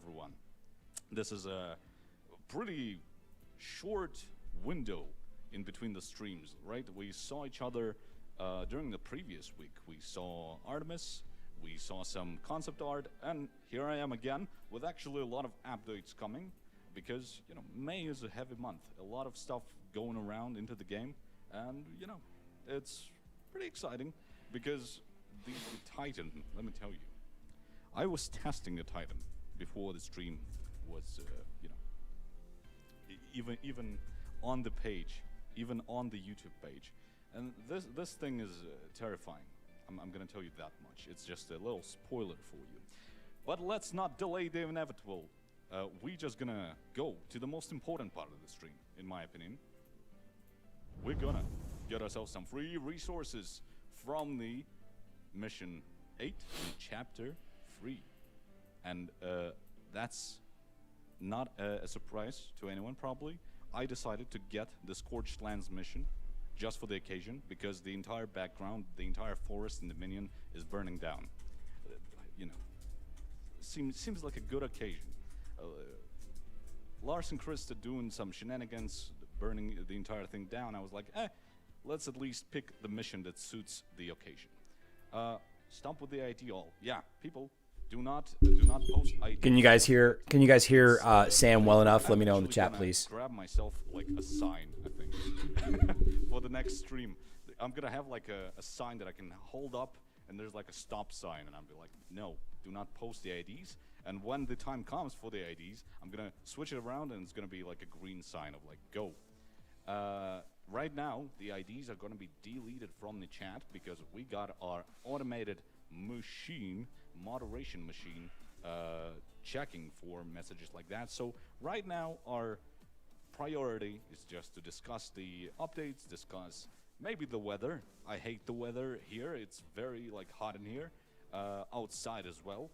everyone. This is a pretty short window in between the streams, right? We saw each other during the previous week. We saw Artemis, we saw some concept art, and here I am again with actually a lot of updates coming because, you know, May is a heavy month. A lot of stuff going around into the game, and, you know, it's pretty exciting because the Titan, let me tell you, I was testing the Titan before the stream was, you know, even on the page, even on the YouTube page. And this thing is terrifying. I'm gonna tell you that much. It's just a little spoiler for you. But let's not delay the inevitable. We're just gonna go to the most important part of the stream, in my opinion. We're gonna get ourselves some free resources from the Mission 8 in Chapter 3. And that's not a surprise to anyone, probably. I decided to get the Scorched Lands mission just for the occasion, because the entire background, the entire forest in Dominion is burning down. You know, seems like a good occasion. Larsson Christa doing some shenanigans, burning the entire thing down. I was like, let's at least pick the mission that suits the occasion. Stop with the ID all. Yeah, people, do not post ID. Can you guys hear Sam well enough? Let me know in the chat, please. Grab myself like a sign, I think, for the next stream. I'm gonna have like a sign that I can hold up, and there's like a stop sign, and I'll be like, no, do not post the IDs. And when the time comes for the IDs, I'm gonna switch it around, and it's gonna be like a green sign of like go. Right now, the IDs are gonna be deleted from the chat because we got our automated machine, moderation machine, checking for messages like that. So right now, our priority is just to discuss the updates, discuss maybe the weather. I hate the weather here. It's very like hot in here, outside as well.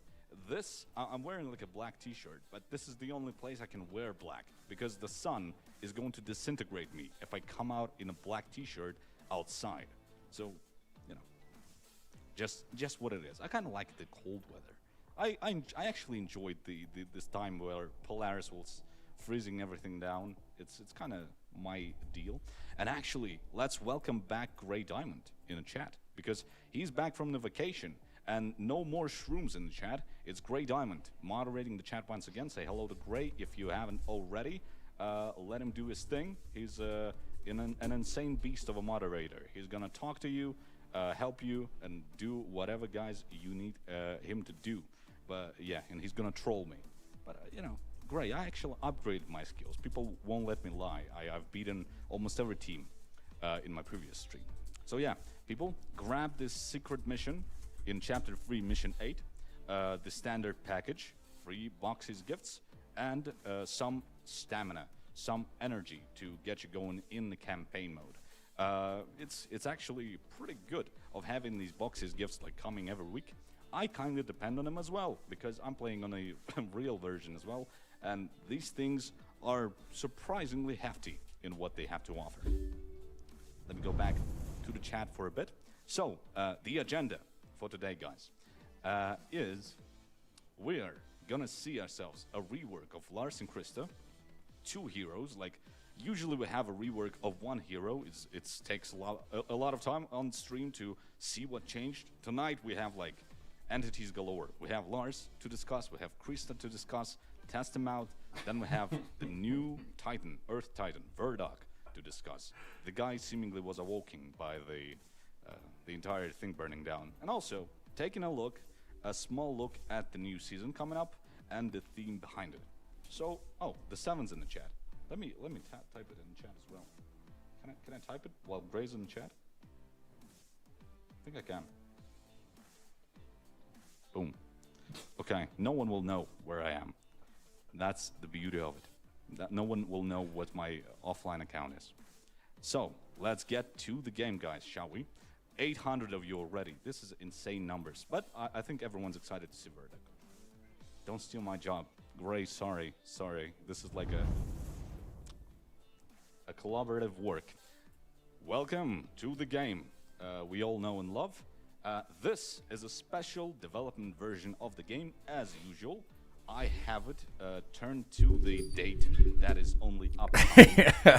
I'm wearing like a black t-shirt, but this is the only place I can wear black because the sun is going to disintegrate me if I come out in a black t-shirt outside. So, you know, just what it is. I kind of like the cold weather. I actually enjoyed this time where Polaris was freezing everything down. It's kind of my deal. And actually, let's welcome back Grey Diamond in the chat because he's back from the vacation. And no more shrooms in the chat. It's Grey Diamond moderating the chat once again. Say hello to Grey if you haven't already. Let him do his thing. He's an insane beast of a moderator. He's gonna talk to you, help you, and do whatever, guys, you need him to do. But yeah, and he's gonna troll me. But you know, Grey, I actually upgraded my skills. People won't let me lie. I've beaten almost every team in my previous stream. So yeah, people, grab this secret mission in Chapter 3, Mission 8, the standard package, free boxes, gifts, and some stamina, some energy to get you going in the campaign mode. It's actually pretty good of having these boxes, gifts like coming every week. I kind of depend on them as well, because I'm playing on a real version as well, and these things are surprisingly hefty in what they have to offer. Let me go back to the chat for a bit. So, the agenda for today, guys, is we're gonna see ourselves a rework of Larsson Christa, 2 heroes. Like usually we have a rework of 1 hero. It takes a lot of time on stream to see what changed. Tonight we have like entities galore. We have Lars to discuss, we have Christa to discuss, test him out. Then we have the new Titan, Earth Titan, Verdoc, to discuss. The guy seemingly was awoken by the entire thing burning down. And also, taking a small look at the new season coming up and the theme behind it. So, oh, the 7's in the chat. Let me type it in the chat as well. Can I type it while Grey's in the chat? I think I can. Boom. Okay, no one will know where I am. That's the beauty of it. That no one will know what my offline account is. So, let's get to the game, guys, shall we? 800 of you already. This is insane numbers. But I think everyone's excited to see verdoc. Don't steal my job. Grey, sorry. This is like a collaborative work. Welcome to the game we all know and love. This is a special development version of the game, as usual. I have it turned to the date that is only up.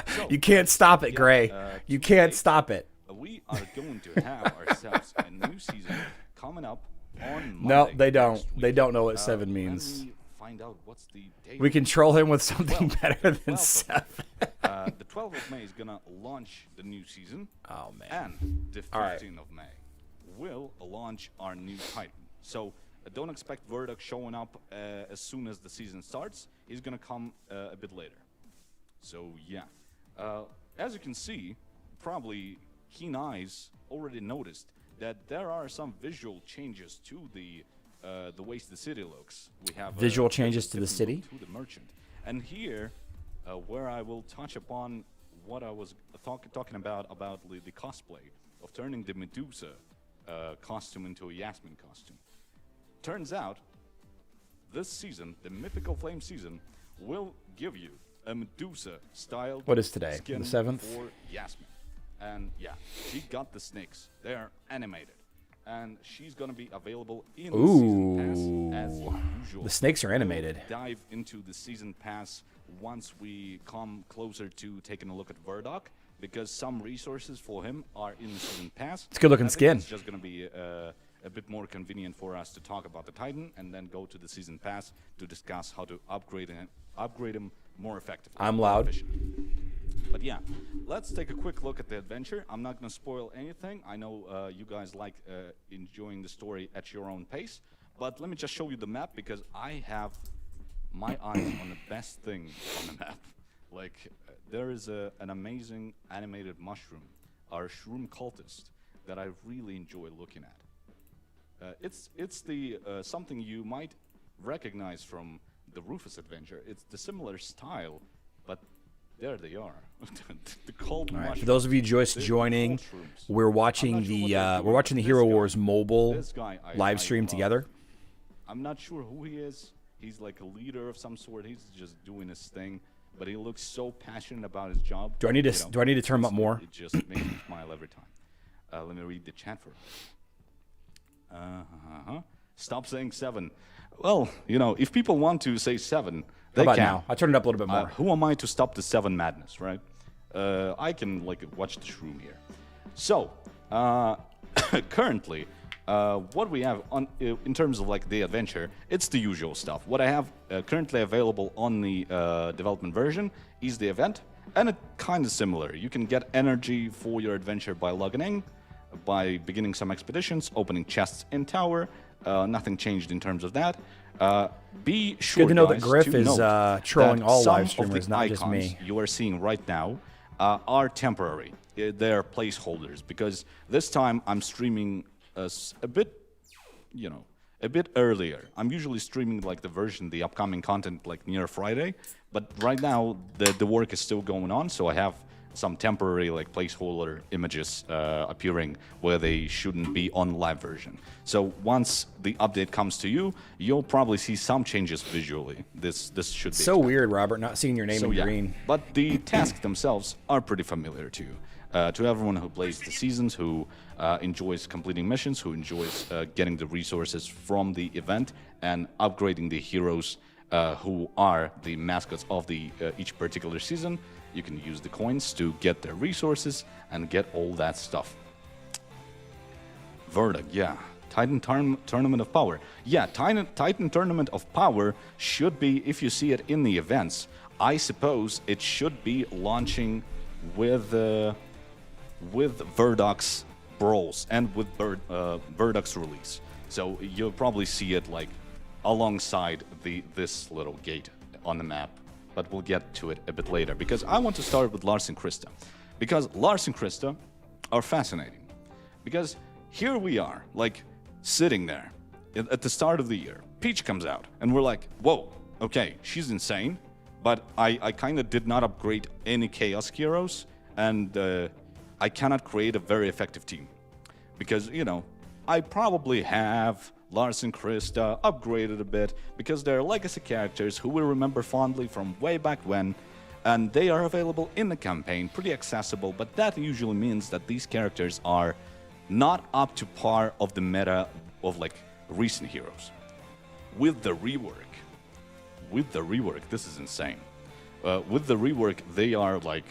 So, You can't stop it, Gray. You can't stop it. We are going to have ourselves a new season coming up on Monday. No, they don't. next week. They don't know what 7 means. Let me find out what's the date. We can troll him with something Well, better the than 12th 7. The 12th of May is gonna launch the new season. Oh, man. And the 15th right. of May will launch our new Titan. So don't expect verdoc showing up as soon as the season starts. He's gonna come a bit later. So yeah, as you can see, probably keen eyes already noticed that there are some visual changes to the way the city looks. We have Visual changes to the different city? look to the merchant, and here, where I will touch upon what I was talking about the cosplay of turning the Medusa costume into a Yasmin costume. Turns out, this season, the Mythical Flame season, will give you a Medusa-styled What is today? skin The 7th? for Yasmin. And yeah, she got the snakes. They are animated. And she's going to be available in the season pass as usual. The snakes are animated. We'll dive into the season pass once we come closer to taking a look at verdoc, because some resources for him are in the season pass. It's a good looking I think skin. It's just going to be a bit more convenient for us to talk about the Titan and then go to the season pass to discuss how to upgrade him more effectively. I'm more loud. efficient. But yeah, let's take a quick look at the adventure. I'm not going to spoil anything. I know you guys like enjoying the story at your own pace. But let me just show you the map, because I have my eyes on the best thing on the map. Like, there is an amazing animated mushroom, our shroom cultist, that I really enjoy looking at. It's the something you might recognize from the Rufus adventure. It's the similar style, but there they are. The cold All right. mushroom. For those of you just The joining, cold shrooms. we're I'm watching not sure the what they're we're watching the doing. Hero This guy- Wars mobile this guy I live stream love. together. I'm not sure who he is. He's like a leader of some sort. He's just doing his thing, but he looks so passionate about his job. Do I need to You know, do I need to turn him up more? It just makes me smile every time. Let me read the chat for him. Stop saying 7. Well, you know, if people want to say 7, How they about can. now? I turned it up a little bit more. Who am I to stop the 7 madness, right? I can like watch the shroom here. So, currently, what we have on in terms of like the adventure, it's the usual stuff. What I have currently available on the development version is the event, and it's kind of similar. You can get energy for your adventure by logging in, by beginning some expeditions, opening chests in tower. Nothing changed in terms of that. Be sure, Good to know that guys, Griff to is note trolling that all some live of streamers, the not just icons me. you are seeing right now are temporary. They're placeholders, because this time I'm streaming a bit, you know, a bit earlier. I'm usually streaming like the upcoming content like near Friday, but right now the work is still going on, so I have some temporary like placeholder images appearing where they shouldn't be on the live version. So once the update comes to you, you'll probably see some changes visually. This should be So expected. weird, Robert, not seeing your name in Yeah, green. but the tasks themselves are pretty familiar to you. To everyone who plays the seasons, who enjoys completing missions, who enjoys getting the resources from the event and upgrading the heroes who are the mascots of the each particular season, you can use the coins to get their resources and get all that stuff. verdoc, yeah. Titan Tournament of Power. Yeah, Titan Tournament of Power should be, if you see it in the events, I suppose it should be launching with verdoc's brawls and with verdoc's release. So you'll probably see it like alongside this little gate on the map, but we'll get to it a bit later, because I want to start with Larsson Christa, because Larsson Christa are fascinating. Because here we are, like, sitting there at the start of the year. Peach comes out, and we're like, whoa, okay, she's insane, but I kind of did not upgrade any Chaos heroes, and I cannot create a very effective team. Because, you know, I probably have Larsson Christa upgraded a bit, because they're legacy characters who we remember fondly from way back when, and they are available in the campaign, pretty accessible, but that usually means that these characters are not up to par of the meta of like recent heroes. With the rework, with the rework, this is insane. With the rework, they are like,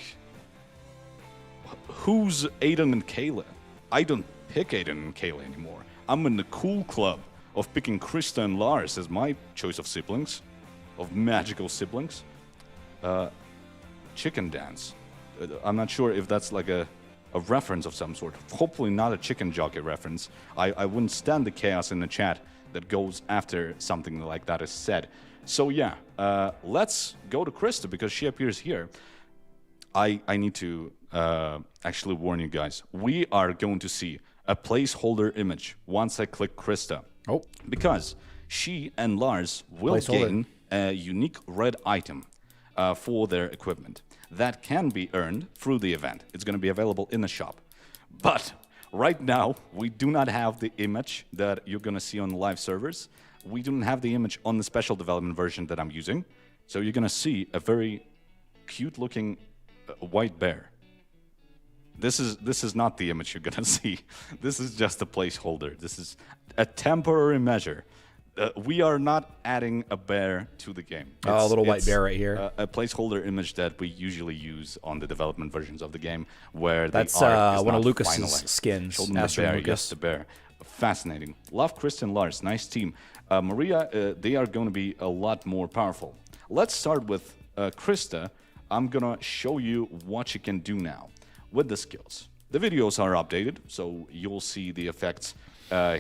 who's Aiden and Kayla? I don't pick Aiden and Kayla anymore. I'm in the cool club of picking Christa and Lars as my choice of siblings, of magical siblings. Chicken dance. I'm not sure if that's like a reference of some sort. Hopefully not a chicken jockey reference. I wouldn't stand the chaos in the chat that goes after something like that is said. So yeah, let's go to Christa because she appears here. I need to actually warn you guys. We are going to see a placeholder image once I click Christa. Oh. Because she and Lars will gain a unique red item for their equipment that can be earned through the event. It's going to be available in the shop. But right now, we do not have the image that you're going to see on the live servers. We don't have the image on the special development version that I'm using. So you're going to see a very cute-looking white bear. This is not the image you're going to see. This is just a placeholder. This is a temporary measure. We are not adding a bear to the game. Oh, a little white bear right here. A placeholder image that we usually use on the development versions of the game, where that's the art is one not of Lucas's finalized. skins. Show them the bear. Yes, the bear. Fascinating. Love Christa and Lars. Nice team. Maria, they are going to be a lot more powerful. Let's start with Christa. I'm gonna show you what she can do now with the skills. The videos are updated, so you'll see the effects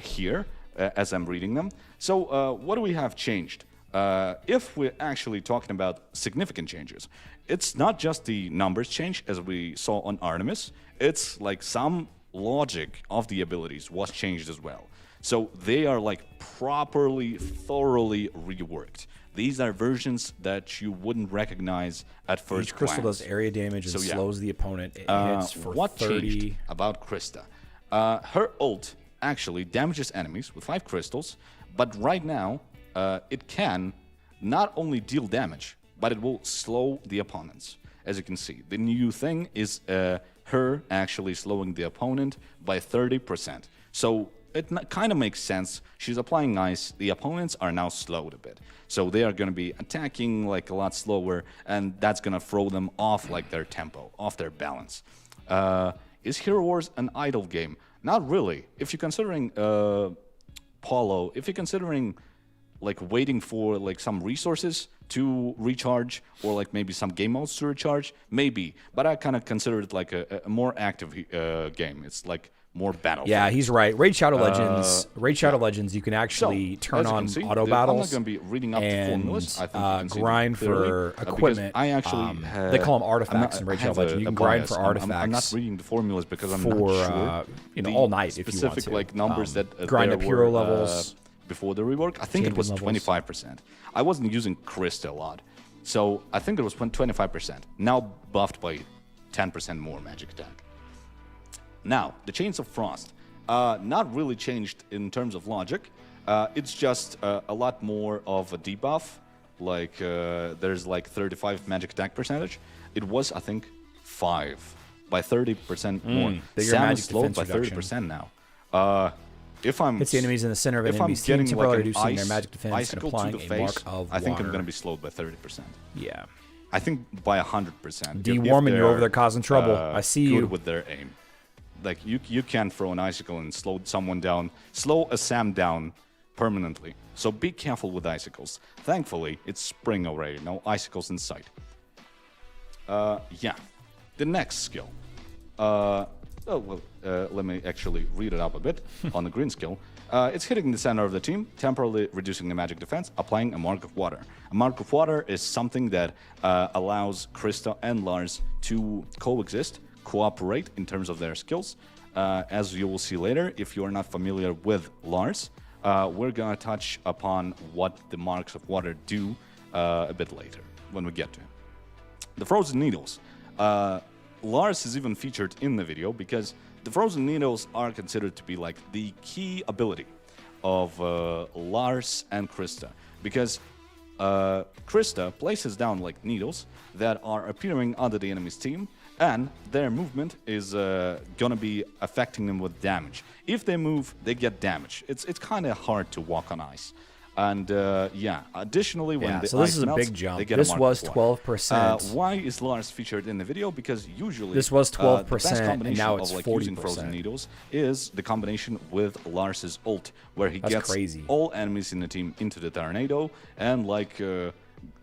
here as I'm reading them. So what do we have changed? If we're actually talking about significant changes, it's not just the numbers change as we saw on Artemis, it's like some logic of the abilities was changed as well. So they are like properly, thoroughly reworked. These are versions that you wouldn't recognize at first glance. Each crystal does area damage and slows the opponent. It hits for what 30. Changed about Christa? Her ult actually damages enemies with 5 crystals, but right now it can not only deal damage, but it will slow the opponents. As you can see, the new thing is her actually slowing the opponent by 30%. So it kind of makes sense. She's applying ice. The opponents are now slowed a bit. So they are going to be attacking like a lot slower, and that's going to throw them off like their tempo, off their balance. Is Hero Wars an idle game? Not really. If you're considering Paulo, if you're considering like waiting for like some resources to recharge or like maybe some game modes to recharge, maybe. But I kind of consider it like a more active game. It's like more battle. Yeah, he's right. Raid Shadow Legends. Raid Shadow Legends. You can actually turn on auto battles. I'm not going to be reading up the formulas. I think grind for equipment. I actually they call them artifacts in Raid Shadow Legends. You can grind for artifacts. I'm not reading the formulas because I'm not sure. You know, all night if you want to. Specific like numbers that grind up hero levels. Before the rework, I think it was 25%. I wasn't using Christa a lot, so I think it was 25%. Now buffed by 10% more magic attack. Now, the Chains of Frost, not really changed in terms of logic. It's just a lot more of a debuff. Like, there's like 35 magic attack percentage. It was, I think, 5 by 30% more. Sam is slowed by 30% now. If I'm hits the enemies in the center of an enemy's team, temporarily reducing their magic defense and applying a mark of I think water. I'm going to be slowed by 30%. Yeah. I think by 100%. D-Warman, you're over there causing trouble. I see you. With their aim. Like, you can throw an icicle and slow someone down, slow a Sam down permanently. So be careful with icicles. Thankfully, it's spring already, no icicles in sight. Yeah. The next skill. Let me actually read it up a bit on the green skill. It's hitting the center of the team, temporarily reducing the magic defense, applying a Mark of Water. A Mark of Water is something that allows Christa and Lars to coexist, cooperate in terms of their skills. As you will see later, if you are not familiar with Lars, we're going to touch upon what the Marks of Water do a bit later when we get to him. The Frozen Needles. Lars is even featured in the video because the Frozen Needles are considered to be like the key ability of Lars and Christa, because Christa places down like needles that are appearing under the enemy's team, and their movement is gonna be affecting them with damage. If they move, they get damage. It's kind of hard to walk on ice. And yeah, additionally, when the so this ice is a melts, big jump. they get This a mark was of 12%. why is Lars featured in the video? Because usually This was the 12%, best and combination now it's of like 40%. using frozen needles is the combination with Lars's ult, where he gets crazy. all enemies in the team into the tornado and like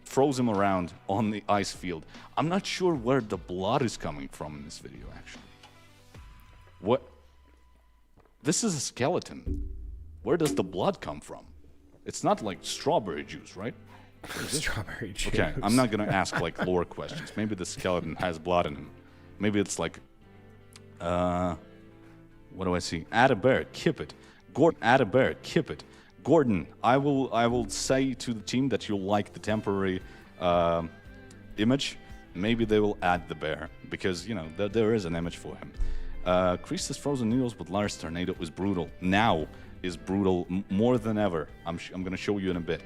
throws them around on the ice field. I'm not sure where the blood is coming from in this video, actually. What? This is a skeleton. Where does the blood come from? It's not like strawberry juice, right? Strawberry juice. Okay, I'm not gonna ask like lore questions. Maybe the skeleton has blood in him. Maybe it's like, what do I see? Add a bear, keep it. Gordon, add a bear, keep it. Gordon, I will say to the team that you like the temporary image. Maybe they will add the bear because you know there is an image for him. Christa's frozen needles with Lars tornado is brutal. Now is brutal more than ever. I'm going to show you in a bit.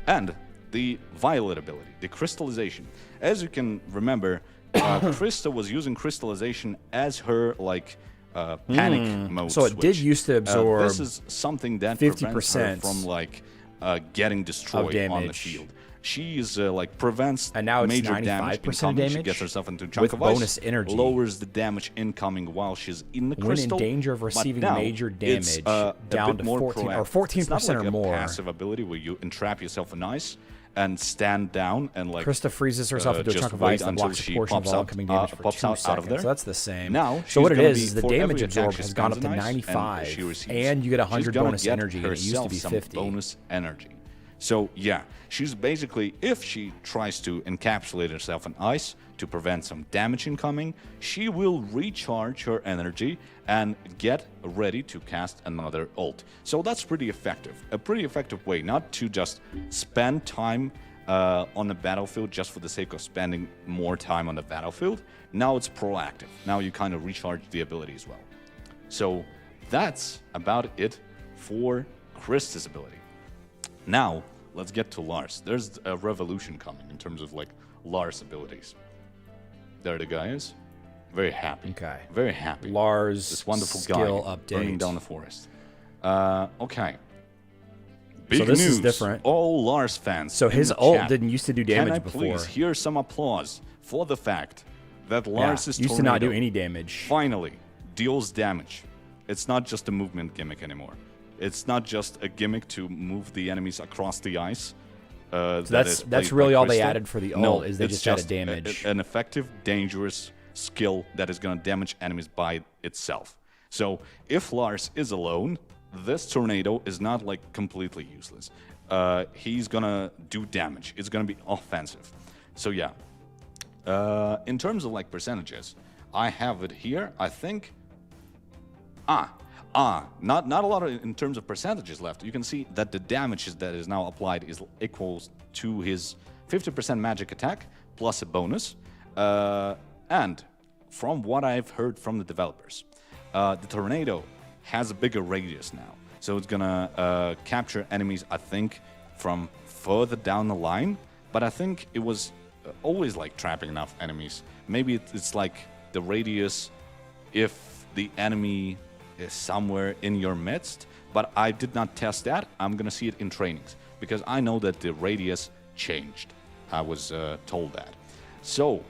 And the violet ability, the crystallization. As you can remember, Christa was using crystallization as her like panic mode So it switch. did used to absorb this is something that prevents her from like getting destroyed on the field. She's like prevents and now it's major 95% damage incoming. She gets herself into a chunk with of bonus ice, energy. lowers the damage incoming while she's in the when crystal. in danger of receiving major damage, down to 14 or 14% it's not like or a more. passive ability where you entrap yourself in ice and stand down and like Christa freezes herself into a just chunk of wait ice that until blocks a she portion of pops all out, incoming damage for 2 pops out of seconds. there. So that's the same. Now, so what it she's gonna is the be, for damage every attack absorbed she has gone up spends to in ice 95, she receives, and you get 100 she's gonna bonus get energy, and it used to herself be some 50. bonus energy. So yeah, she's basically, if she tries to encapsulate herself in ice to prevent some damage incoming, she will recharge her energy and get ready to cast another ult. So that's pretty effective. A pretty effective way not to just spend time on the battlefield just for the sake of spending more time on the battlefield. Now it's proactive. Now you kind of recharge the ability as well. So that's about it for Christa's ability. Now, let's get to Lars. There's a revolution coming in terms of like Lars abilities. There the guy is. Very happy. Okay. Very happy. Lars this wonderful skill guy update. burning down the forest. Okay. Big So this news. is different. All Lars fans. So in his the ult chat, didn't used to do damage can I before. please hear some applause for the fact that Yeah, Lars's used to not do tornado any damage. finally deals damage. It's not just a movement gimmick anymore. It's not just a gimmick to move the enemies across the ice. So that's really all they added for the ult is they it's just added damage. An effective, dangerous skill that is going to damage enemies by itself. So if Lars is alone, this tornado is not like completely useless. He's going to do damage. It's going to be offensive. So yeah. In terms of like percentages, I have it here. I think not a lot of, in terms of percentages left. You can see that the damage that is now applied is equals to his 50% magic attack plus a bonus. And from what I've heard from the developers, the tornado has a bigger radius now. So it's gonna capture enemies, I think, from further down the line. But I think it was always like trapping enough enemies. Maybe it's like the radius if the enemy is somewhere in your midst, but I did not test that. I'm gonna see it in trainings because I know that the radius changed. I was told that. So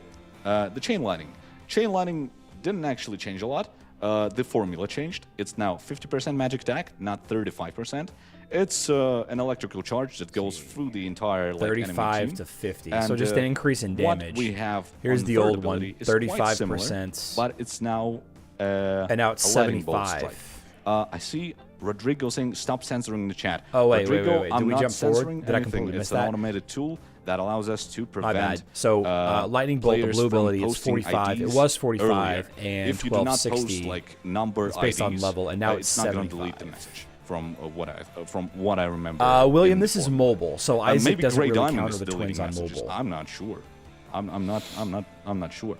the chain lightning didn't actually change a lot. The formula changed. It's now 50% magic attack, not 35%. It's an electrical charge that goes through the entire like, 35 enemy team. to 50. And, so just an increase in damage. What we have here's on the third old one, ability is quite similar, 35%. but it's now and now it's a lightning bolt 75. strike. I see Rodrigo saying stop censoring the chat. Oh wait, Rodrigo, wait. I'm Did we not jump forward? censoring Did I anything. completely miss It's an that? automated tool that allows us to prevent. My bad. So lightning bolt, the players blue from ability, it's posting 45. It IDs was 45 earlier. and if you do not 1260. post like number It's based on IDs, level, and now it's not going to 75. delete the message from what I remember. William, in this the is forum. mobile, so Isaac Maybe doesn't Grey really Diamond counter is the deleting twins on messages. mobile. I'm not sure. I'm not sure.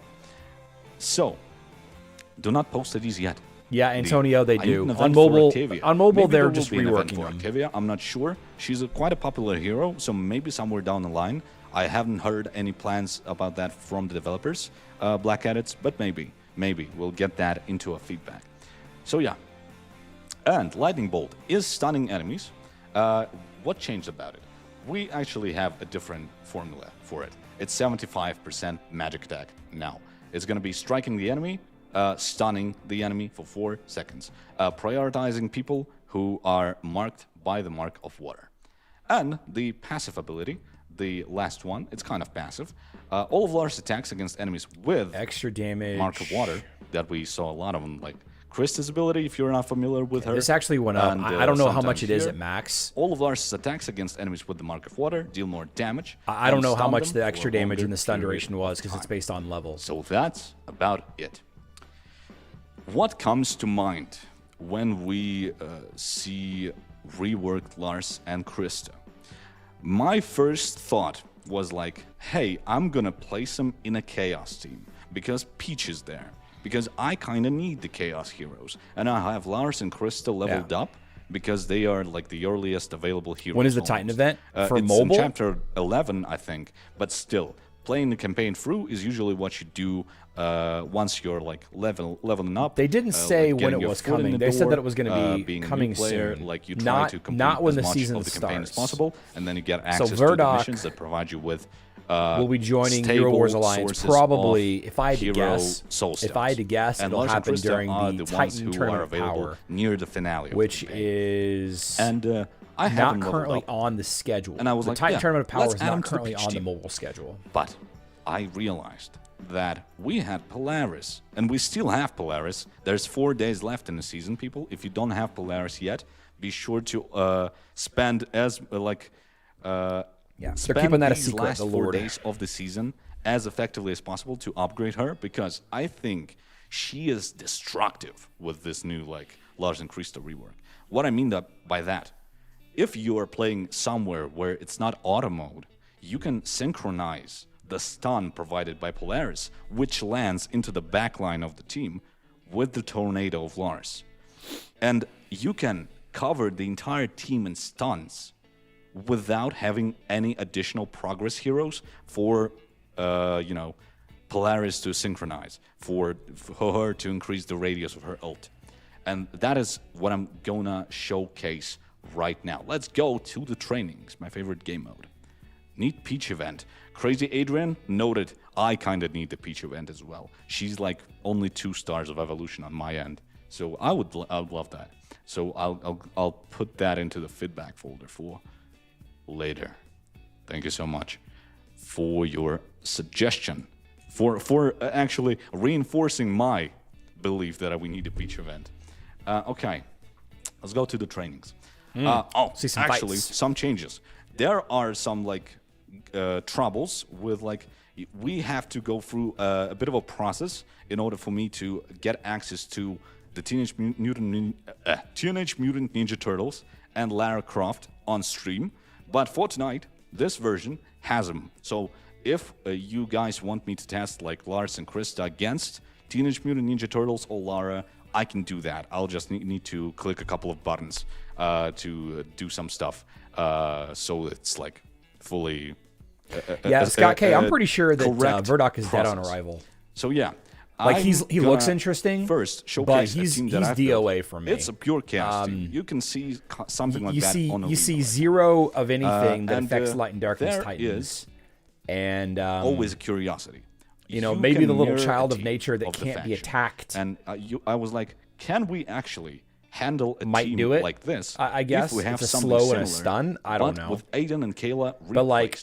So, do not post IDs yet. Yeah, Antonio, they I need do. an On event for mobile, Octavia. on mobile, Maybe they're there will just be an event reworking for them. Octavia. I'm not sure. She's quite a popular hero, so maybe somewhere down the line. I haven't heard any plans about that from the developers, Black Edits, but maybe we'll get that into a feedback. So yeah, and Lightning Bolt is stunning enemies. what changed about it? We actually have a different formula for it. It's 75% magic attack now. It's going to be striking the enemy, stunning the enemy for 4 seconds, prioritizing people who are marked by the mark of water. And the passive ability, the last one, it's kind of passive. All of Lars' attacks against enemies with extra damage, mark of water, that we saw a lot of them, like Christa's ability, if you're not familiar with her. This actually went up. And, I don't know how much sometimes it is here, at max. All of Lars' attacks against enemies with the mark of water deal more damage. I don't know how stun much them the for extra a damage longer and the stun period duration was, of because it's time. based on level. So that's about it. What comes to mind when we see reworked Lars and Christa? My first thought was like, hey, I'm gonna place him in a Chaos team because Peach is there. Because I kind of need the Chaos heroes. And I have Lars and Christa leveled up because they are like the earliest available heroes. When is the Titan event? For it's mobile? in chapter 11, I think. But still, playing the campaign through is usually what you do once you're like leveling up. They didn't say like when getting it your was foot in coming. the They said door, that it was going to be being a coming new player, soon. like you try to complete not when as the much season of the campaign as starts. possible, and then you get access to the verdoc missions that provide you with we'll be joining stable Hero Wars Alliance sources probably, of if I had to hero guess, soul if I had to stones. guess, And it'll Larsson happen Christa during are the ones Titan who are Tournament of available Power, near the finale of which the campaign. is And I not haven't leveled currently up. on the schedule. And I was the like, Titan yeah, Tournament of Power let's is add him not to the currently Peach on the team. mobile schedule. But I realized that we had Polaris, and we still have Polaris. There's 4 days left in the season, people. If you don't have Polaris yet, be sure to spend as They're spend keeping that a these secret, last the 4 Lord. days of the season as effectively as possible to upgrade her, because I think she is destructive with this new like Larsson Christa rework. What I mean by that, if you are playing somewhere where it's not auto mode, you can synchronize the stun provided by Polaris, which lands into the backline of the team, with the tornado of Lars. And you can cover the entire team in stuns without having any additional progress heroes for, Polaris to synchronize, for her to increase the radius of her ult. And that is what I'm gonna showcase right now. Let's go to the trainings, my favorite game mode. Need Peach event. Crazy Adrian noted I kind of need the Peach event as well. She's like only 2 stars of evolution on my end, so I would love that. So I'll put that into the feedback folder for later. Thank you so much for your suggestion, for actually reinforcing my belief that we need a Peach event. Okay, let's go to the trainings. See some actually, fights. some changes. There are some troubles with we have to go through a bit of a process in order for me to get access to the Teenage Mutant Ninja Turtles and Lara Croft on stream. But for tonight, this version has them. So if you guys want me to test like Lars and Christa against Teenage Mutant Ninja Turtles or Lara, I can do that. I'll just need to click a couple of buttons to do some stuff. So it's like fully... Scott K, I'm pretty sure that correct verdoc is dead on process. arrival. So yeah. Like I'm he looks gonna interesting, First, but showcase a he's team that I've built. DOA for me. It's a pure chaos team. You can see something like you that see on a you see replay. 0 of anything that and, affects light and darkness there titans, is and always a curiosity. maybe can the little mirror child a of team nature that of the can't be faction. attacked. And I was like, can we actually handle a Might team do it. like this? I guess if we have it's a something slow and a similar, stun. I don't but know. with Aiden and Kayla replaced. But, like,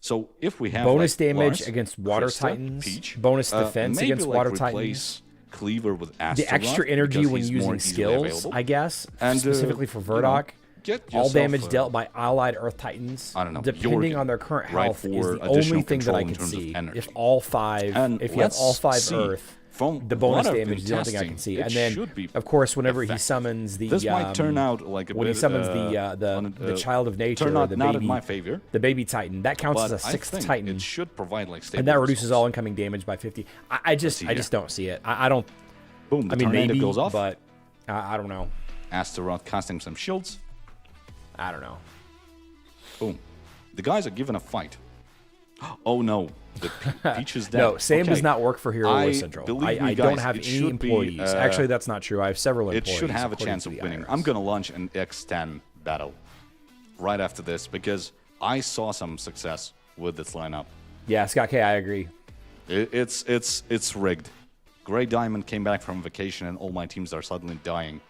so if we have bonus like, damage Lars, against water Christa, titans, Peach, bonus defense maybe, against like, water replace titans. Cleaver with The Astaroth extra energy because when he's using more easily skills, available. I guess, And, specifically for you know, verdoc. get All yourself damage a- dealt by allied Earth Titans, I don't know, depending Jorgen, on their current right, health, is for the only additional thing that control I in can terms of see. energy. If all 5, And if you have all let's 5 see. Earth, From the bonus what I've damage been is the only thing I testing, can see. it And then, should be of course, whenever he effective. summons the This might turn out like a when bit, he summons the child of nature, turn or out the not baby, in my favor. the baby Titan, that counts But as a I 6th think Titan, it should provide like stable and that reduces results. all incoming damage by 50. I just see here. don't see it. I don't. Boom, the I mean, tornado maybe, goes off. but I don't know. Astaroth casting some shields. I don't know. Boom. The guys are given a fight. Oh no, the Peach is dead. No, Sam Okay. does not work for Hero Wars I Central. believe me, I don't guys, have it any should be, employees. Actually, that's not true. I have several It employees. should have a according chance to of the winning. IRS. I'm gonna launch an X10 battle. right after this because I saw some success with this lineup. Yeah, Scott K, I agree. It's rigged. Grey Diamond came back from vacation and all my teams are suddenly dying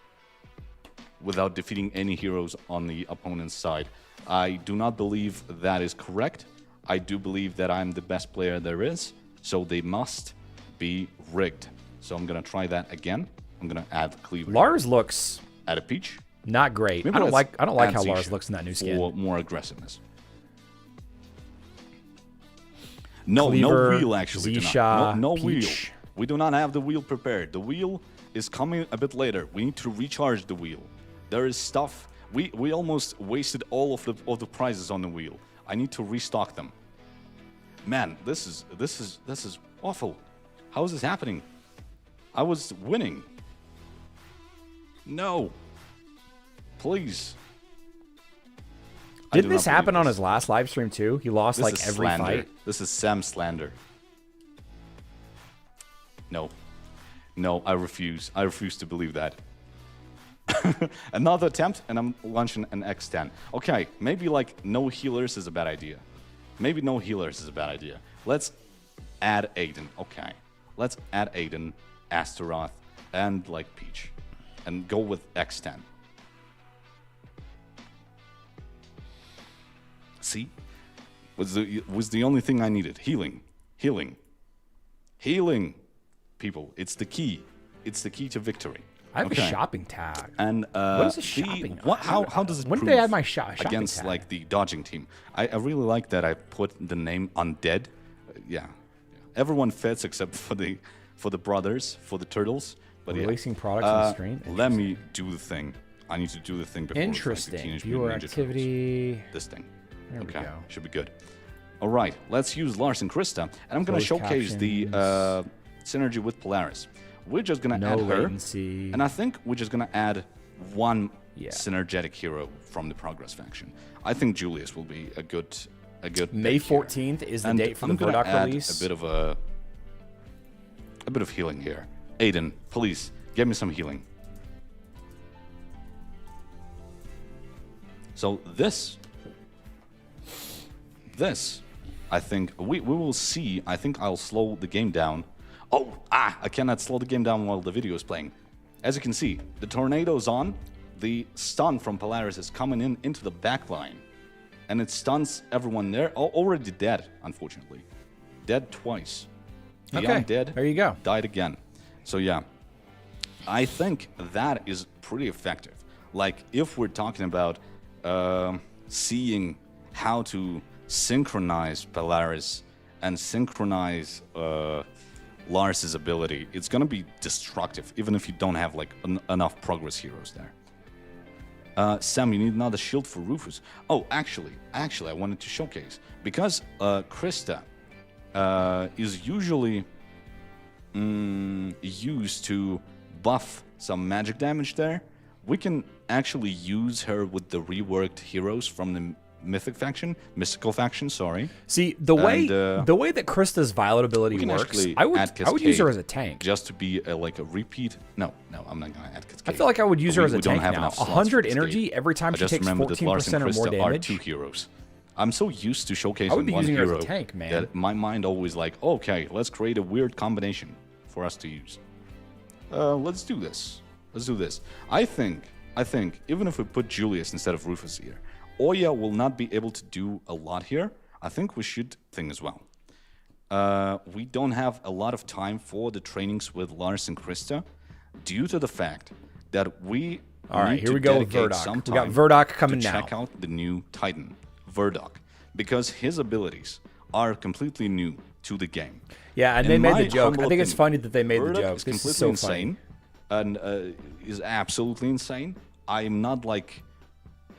without defeating any heroes on the opponent's side. I do not believe that is correct. I do believe that I'm the best player there is, so they must be rigged. So I'm gonna try that again. I'm gonna add Cleaver. Lars looks add a Peach. Not great. Maybe I don't like how Siege Lars looks in that new skin. For more aggressiveness. No, Cleaver, no wheel actually. Zisha, No Peach. wheel. We do not have the wheel prepared. The wheel is coming a bit later. We need to recharge the wheel. There is stuff. We almost wasted all of the prizes on the wheel. I need to restock them. Man, this is awful. How is this happening? I was winning. No. Please. Didn't this happen on his last live stream too? He lost like every fight. This is Sam slander. No. No, I refuse. I refuse to believe that. Another attempt, and I'm launching an X10. Okay, maybe like no healers is a bad idea. Maybe no healers is a bad idea. Let's add Aiden. Okay. Let's add Aiden, Astaroth, and like Peach. And go with X10. See? Was the only thing I needed. Healing. Healing. Healing. People, it's the key. It's the key to victory. I have a shopping tag. And what is a shopping? How does it when prove did they add my shopping against tag? like the dodging team? I really like that I put the name Undead. Yeah. Everyone fits except for the brothers, for the turtles. But releasing products on the stream. Let me do the thing. I need to do the thing before. Interesting. Like, the Teenage Viewer Mutant Ninja activity. Turtles. This thing. There we go. Should be good. All right. Let's use Larsson Christa, and I'm going to showcase the synergy with Polaris. We're just going to add her, latency. and I think we're just going to add synergetic hero from the Progress faction. I think Julius will be a good May 14th is the date for the verdoc release. A bit of healing here. Aiden, please give me some healing. So this, I think we will see. I think I'll slow the game down. I cannot slow the game down while the video is playing. As you can see, the tornado's on. The stun from Polaris is coming into the back line. And it stuns everyone there. Already dead, unfortunately. Dead twice. Okay, dead. there you go. Died again. So yeah, I think that is pretty effective. Like if we're talking about seeing how to synchronize Polaris and synchronize Lars's ability, it's gonna be destructive, even if you don't have like enough progress heroes there. Sam, you need another shield for Rufus. Oh, actually, I wanted to showcase because Christa is usually used to buff some magic damage there. We can actually use her with the reworked heroes from the mystical faction, sorry. See, the way that Krista's Violet ability works, I would use her as a tank. Just to be like a repeat. No, I'm not going to add Cascade. I feel like I would use her as a tank now. 100 energy every time she takes 14% or more damage. Are two heroes. I'm so used to showcasing I would be one using hero her as a tank, man. that my mind always like, okay, let's create a weird combination for us to use. Let's do this. I think even if we put Julius instead of Rufus here, Oya will not be able to do a lot here. I think we should think as well. We don't have a lot of time for the trainings with Larsson Christa due to the fact that we here we go with verdoc. We got verdoc coming now. Check out the new Titan, verdoc, because his abilities are completely new to the game. Yeah, and they made the joke. I think it's funny that they made the joke. Is completely insane, and is absolutely insane. I'm not like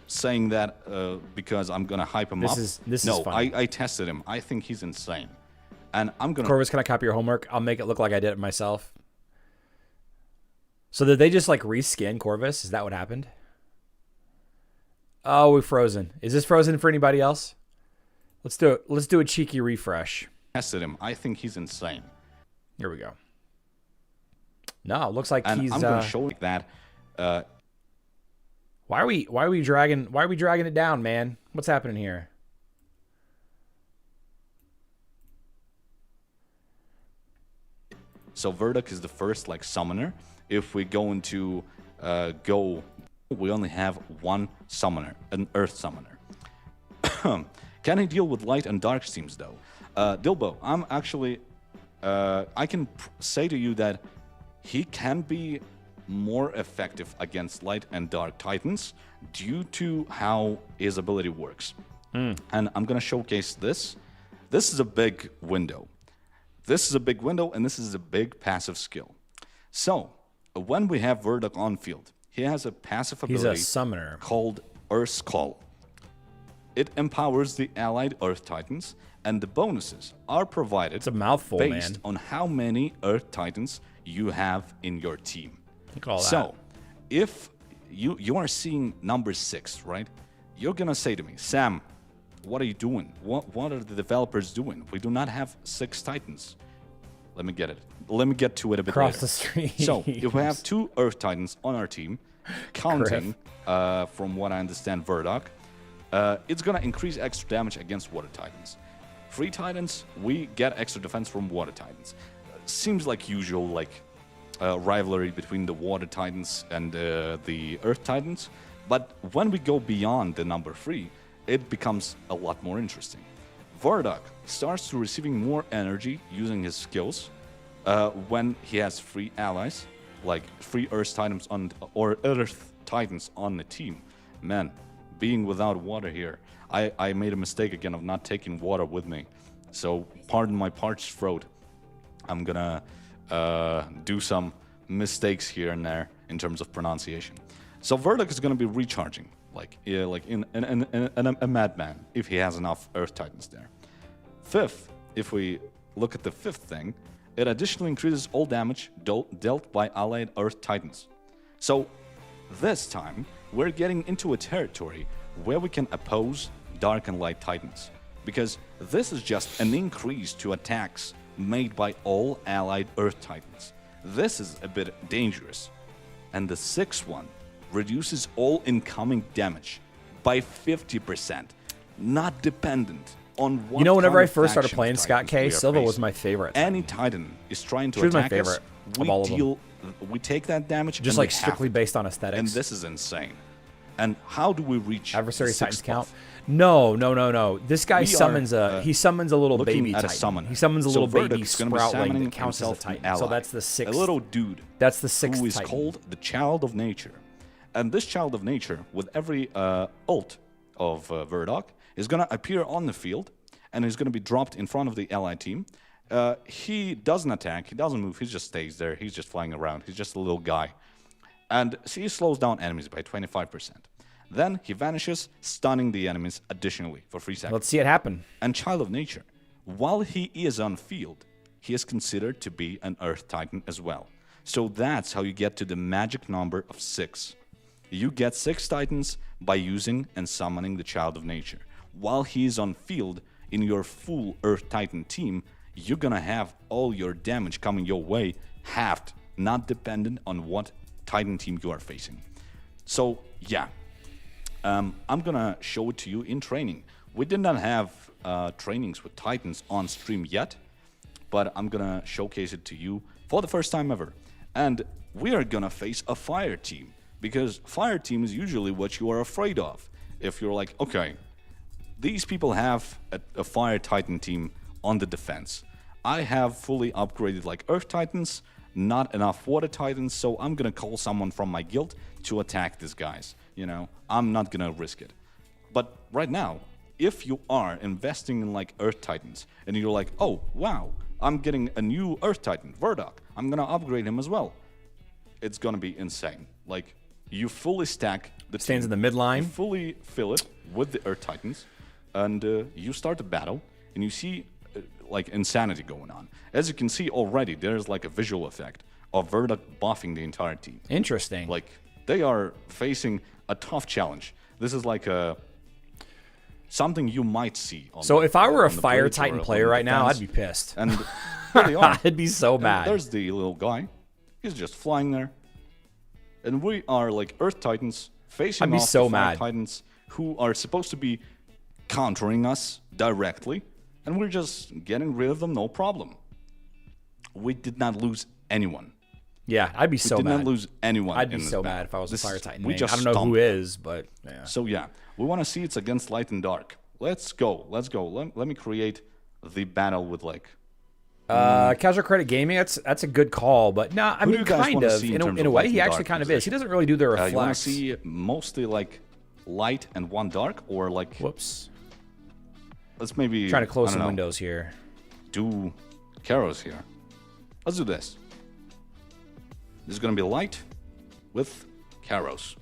saying that because I'm gonna hype him up. This is funny. I tested him. I think he's insane, and I'm gonna. Corvus, can I copy your homework? I'll make it look like I did it myself. So did they just like reskin Corvus? Is that what happened? Oh, we're frozen. Is this frozen for anybody else? Let's do it. Let's do a cheeky refresh. Tested him. I think he's insane. Here we go. No, it looks like and he's. I'm gonna show you that. Why are we dragging it down, man? What's happening here? So verdoc is the first like summoner. If we go into go, we only have one summoner, an earth summoner. Can he deal with light and dark teams though? Dilbo, I'm actually I can say to you that he can be more effective against light and dark titans due to how his ability works. And I'm gonna showcase this. This is a big window. This is a big window, and this is a big passive skill. So when we have verdoc on field, he has a passive ability. He's a summoner called Earth's Call. It empowers the allied Earth Titans, and the bonuses are provided It's a mouthful, based man. on how many Earth Titans you have in your team. Look at all that. So, if you are seeing number 6, right? You're gonna say to me, Sam, what are you doing? What are the developers doing? We do not have 6 Titans. Let me get it. Let me get to it a bit Across later. the street. So, if we have 2 Earth Titans on our team, counting, from what I understand, verdoc, it's gonna increase extra damage against Water Titans. 3 Titans, we get extra defense from Water Titans. Seems like usual, like rivalry between the Water Titans and the Earth Titans. But when we go beyond the number 3, it becomes a lot more interesting. Verdoc starts to receiving more energy using his skills when he has 3 allies, like 3 Earth Titans or Earth Titans on the team. Man, being without water here, I made a mistake again of not taking water with me. So pardon my parched throat. I'm gonna do some mistakes here and there in terms of pronunciation. So verdoc is gonna be recharging, like in a madman, if he has enough Earth Titans there. 5th, if we look at the 5th thing, it additionally increases all damage dealt by allied Earth Titans. So this time, we're getting into a territory where we can oppose Dark and Light Titans, because this is just an increase to attacks made by all allied Earth Titans. This is a bit dangerous. And the 6th one reduces all incoming damage by 50%, not dependent on what. You know, whenever I first started faction of playing Scott Titans K, we are Silva was facing. my favorite. Any Titan is trying to She was my attack us, favorite of we all of them. deal, we take that damage, Just and like we strictly halve it. based on aesthetics. And this is insane. And how do we reach Adversary the Titans 6th count? buff? No. This guy We summons are, he summons a little looking baby at a Titan. summoner. He summons a So little baby Verdoc's gonna be sproutling summoning that counts as a himself an Titan. So ally. that's the 6th. A little dude. That's the 6th who is Titan. called the Child of Nature. And this Child of Nature, with every ult of verdoc, is going to appear on the field, and is going to be dropped in front of the ally team. He doesn't attack, he doesn't move, he just stays there, he's just flying around, he's just a little guy. And he slows down enemies by 25%. Then he vanishes, stunning the enemies additionally for 3 seconds. Let's see it happen. And Child of Nature, while he is on field, he is considered to be an Earth Titan as well. So that's how you get to the magic number of 6. You get 6 Titans by using and summoning the Child of Nature. While he is on field in your full Earth Titan team, you're gonna have all your damage coming your way halved, not dependent on what Titan team you are facing. So yeah, I'm gonna show it to you in training. We did not have trainings with Titans on stream yet, but I'm gonna showcase it to you for the first time ever. And we are gonna face a fire team, because fire team is usually what you are afraid of. If you're like, okay, these people have a fire Titan team on the defense. I have fully upgraded like Earth Titans, not enough Water Titans, so I'm gonna call someone from my guild to attack these guys. You know, I'm not gonna risk it. But right now, if you are investing in like Earth Titans, and you're like, oh wow, I'm getting a new Earth Titan, verdoc, I'm gonna upgrade him as well. It's gonna be insane. Like, you fully stack the Stands team, in the midline. you fully fill it with the Earth Titans, and you start the battle, and you see like insanity going on. As you can see already, there's like a visual effect of verdoc buffing the entire team. Interesting. Like, they are facing a tough challenge. This is like something you might see. On So the, if I were a on the Fire Blades or Titan on player the right now, defense. I'd be pissed. And here they are. I'd be so And mad. there's the little guy. He's just flying there. And we are like Earth Titans facing I'd be off so the 5 mad. Titans who are supposed to be countering us directly, and we're just getting rid of them, no problem. We did not lose anyone. Yeah, I'd be We so did mad. not lose anyone. I'd be in this so battle. mad if I was a Fire Titan. We main. just I don't know who stomped them. is, but yeah. So yeah, we want to see it's against light and dark. Let's go. Let's go. Let me create the battle with like. Casual Credit Gaming, that's a good call, but no, I Who do mean, you guys kind wanna of. see in In terms a of way, light he and actually dark kind of is. He doesn't really do the You want to reflex. see mostly like light and one dark, or like Whoops. let's maybe Trying to close I don't some know, windows here. Do Karos here. Let's do this. This is gonna be light with Karos.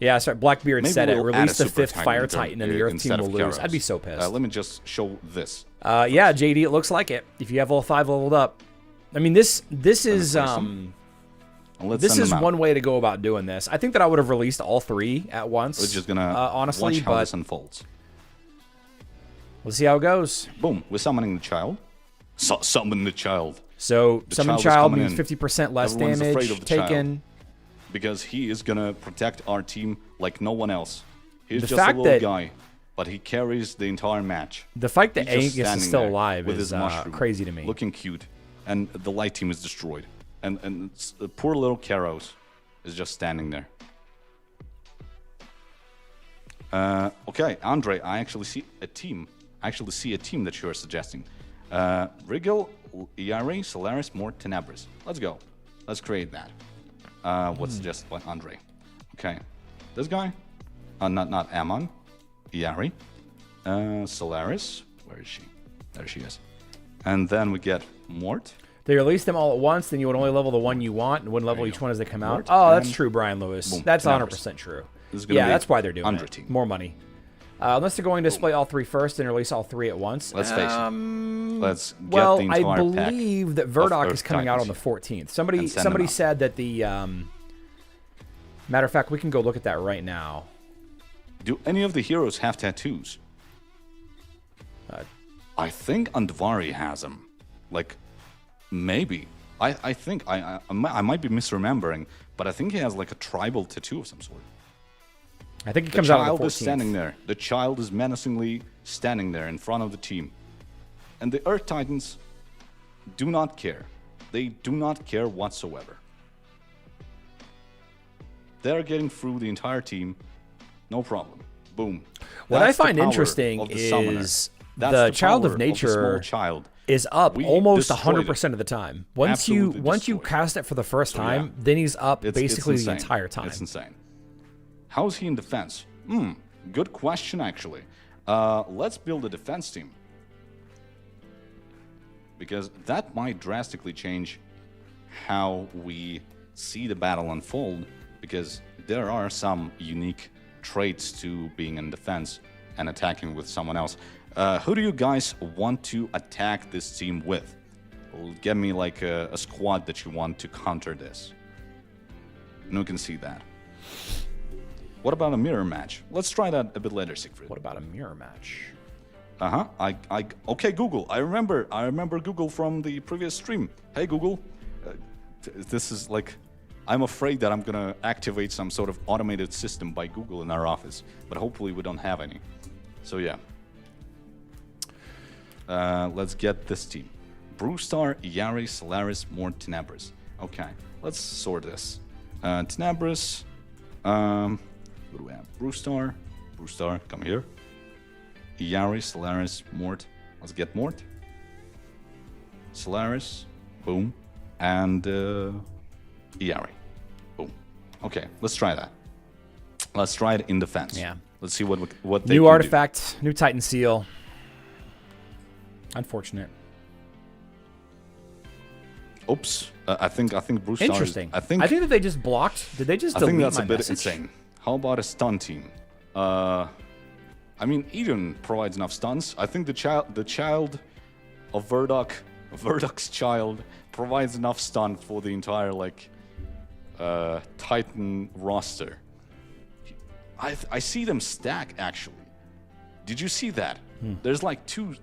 Yeah, sorry, Blackbeard Maybe said it. we'll add Release a the Super 5th Titan Fire into- Titan and the Earth instead team of will lose. Karos. I'd be so pissed. Let me just show this. Yeah, JD, it looks like it. If you have all 5 leveled up. I mean, this is place them. And let's this send is them out. one way to go about doing this. I think that I would have released all 3 at once. We're just gonna honestly, watch how but this unfolds. let's see how it goes. Boom, we're summoning the child. Summon the child. So, The summon child is child coming means in. 50% less Everyone's afraid damage of the child. taken. Because he is gonna protect our team like no one else. He's The just a fact little that- guy, but he carries the entire match. The fact that He's just Angus is standing still there alive with is his mushroom, crazy to me. Looking cute, and the light team is destroyed, and poor little Karos is just standing there. Okay, Andre, I actually see a team. That you are suggesting. Rigel, Iari, Solaris, Mort, Tenebris. Let's go. Let's create that. What's suggested by Andre? Okay, this guy. Not Ammon. Iari. Solaris. Where is she? There she is. And then we get Mort. They release them all at once, then you would only level the one you want and wouldn't level each one as they come out. Mort Oh, that's and true, Brian Lewis. boom, That's Tenebris. 100% true. This is gonna Yeah, be that's why they're doing Andre it. team. More money. Unless they're going to display all 3 first and release all 3 at once. Let's face it. Let's get Well, the entire I pack believe that of Verdoc Earth is coming out on Titans the 14th. and Somebody send them out. said that the matter of fact, we can go look at that right now. Do any of the heroes have tattoos? I think Andvari has them. Like, maybe. I think I might be misremembering, but I think he has like a tribal tattoo of some sort. I think it The comes out on child the 14th. is standing there. The child is menacingly standing there in front of the team. And the Earth Titans do not care. They do not care whatsoever. They're getting through the entire team. No problem. Boom. What That's I the find power interesting of the summoner. is That's the the Child of power the Nature small child. is up We almost destroyed 100% of the time. Once Absolutely you destroyed. cast it for the first So, yeah. time, then he's up It's basically the insane. entire time. It's insane. How is he in defense? Good question, actually. Let's build a defense team. Because that might drastically change how we see the battle unfold. Because there are some unique traits to being in defense and attacking with someone else. Who do you guys want to attack this team with? Give me like a squad that you want to counter this. And we can see that. What about a mirror match? Let's try that a bit later, Siegfried. What about a mirror match? Okay, Google. I remember Google from the previous stream. Hey, Google. This is like, I'm afraid that I'm gonna activate some sort of automated system by Google in our office, but hopefully we don't have any. So yeah. Let's get this team. Brewstar, Iari, Solaris, Mort, Tenebris. Okay, let's sort this. Tenebris. What do we have? Brewstar, come here. Iari, Solaris, Mort. Let's get Mort. Solaris, boom, and Iari, boom. Okay, let's try that. Let's try it in defense. Yeah. Let's see what they New can artifact, new Titan seal. Unfortunate. do. Oops. I think Brewstar. Interesting. I think that they just blocked. Did they just I delete think that's my a bit message? insane. How about a stun team? I mean, Eden provides enough stuns. I think the child of Verdoc, Verdoc's child, provides enough stun for the entire like Titan roster. I see them stack actually. Did you see that? There's like two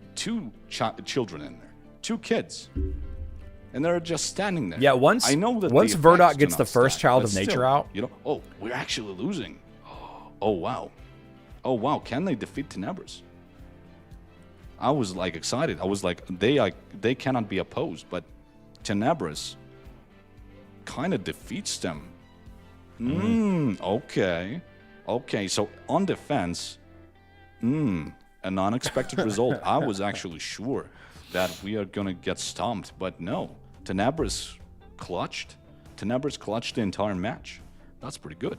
children in there, 2 kids. and they're just standing there. Yeah, once I know that once the Verdoc effects do gets the not first stack, child but of nature still, out, you know, oh, we're actually losing. Oh wow, oh wow, can they defeat Tenebris? I was like excited. I was like, they cannot be opposed, but Tenebris kind of defeats them. Okay. So on defense, an unexpected result. I was actually sure that we are gonna get stomped, but no. Tenebris clutched. Tenebris clutched the entire match. That's pretty good.